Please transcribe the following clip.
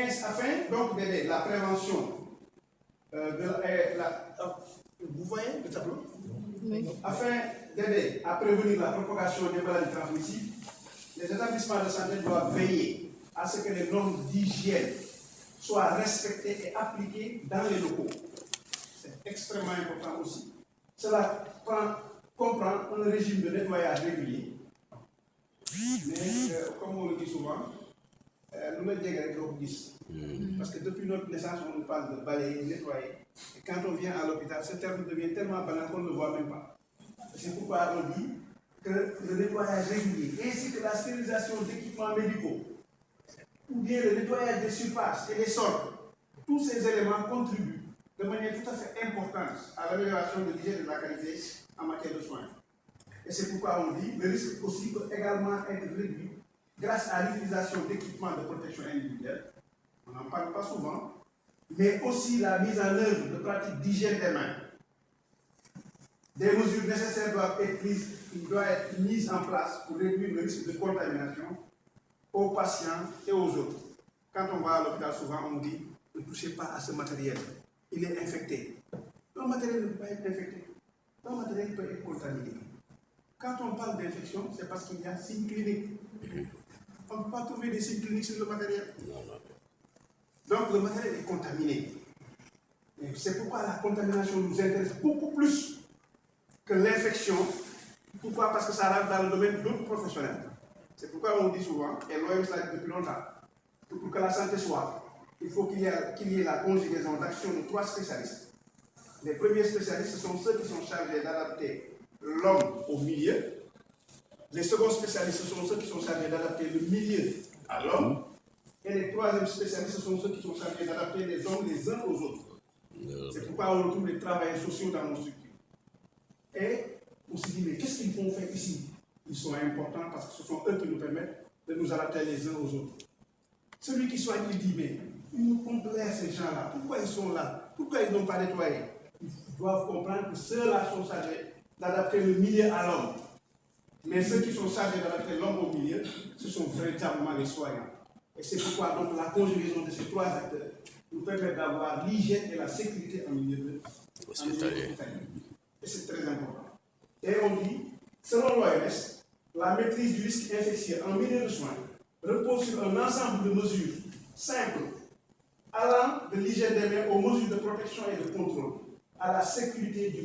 afin donc d'aider la prévention vous voyez le tableau? Oui. Afin d'aider à prévenir la propagation des maladies transmissibles, les établissements de santé doivent veiller à ce que les normes d'hygiène soient respectées et appliquées dans les locaux. C'est extrêmement important aussi. Cela comprend un régime de nettoyage régulier. Mais comme on le dit souvent, nous mettons des règles au 10. Parce que depuis notre naissance, on nous parle de balayer, nettoyer. Et quand on vient à l'hôpital, ce terme devient tellement banal qu'on ne le voit même pas. C'est pourquoi on dit que le nettoyage régulier, ainsi que la stérilisation d'équipements médicaux, ou bien le nettoyage des surfaces et des sols, tous ces éléments contribuent de manière tout à fait importante à l'amélioration de l'hygiène et de la qualité en matière de soins. Et c'est pourquoi on dit que le risque aussi peut également être réduit grâce à l'utilisation d'équipements de protection individuelle. On n'en parle pas souvent, mais aussi la mise en œuvre de pratiques d'hygiène des mains. Des mesures nécessaires doivent être mises en place pour réduire le risque de contamination aux patients et aux autres. Quand on va à l'hôpital, souvent on dit ne touchez pas à ce matériel, il est infecté. Le matériel ne peut pas être infecté, le matériel peut être contaminé. Quand on parle d'infection, c'est parce qu'il y a signes cliniques. On ne peut pas trouver des signes cliniques sur le matériel. Donc le matériel est contaminé. C'est pourquoi la contamination nous intéresse beaucoup plus que l'infection. Pourquoi? Parce que ça rentre dans le domaine d'autres professionnels. C'est pourquoi on dit souvent, et l'OMS l'a dit depuis longtemps, que pour que la santé soit, il faut qu'il y ait la conjugaison d'action de 3 spécialistes. Les premiers spécialistes, ce sont ceux qui sont chargés d'adapter l'homme au milieu. Les seconds spécialistes, ce sont ceux qui sont chargés d'adapter le milieu à l'homme. Et les troisièmes spécialistes, ce sont ceux qui sont chargés d'adapter les hommes les uns aux autres. C'est pourquoi on retrouve les travailleurs sociaux dans nos structures. Et on se dit, mais qu'est-ce qu'ils vont faire ici? Ils sont importants parce que ce sont eux qui nous permettent de nous adapter les uns aux autres. Celui qui soigne, il dit, mais ils nous complaisent ces gens-là. Pourquoi ils sont là? Pourquoi ils n'ont pas nettoyé? Ils doivent comprendre que ceux-là sont chargés d'adapter le milieu à l'homme. Mais ceux qui sont chargés d'adapter l'homme au milieu, ce sont véritablement les soignants. Et c'est pourquoi donc la conjugaison de ces 3 acteurs nous permet d'avoir l'hygiène et la sécurité en milieu hospitalier. Et c'est très important. Et on dit, selon l'OMS, la maîtrise du risque infectieux en milieu de soins repose sur un ensemble de mesures simples, allant de l'hygiène des mains aux mesures de protection et de contrôle, à la sécurité du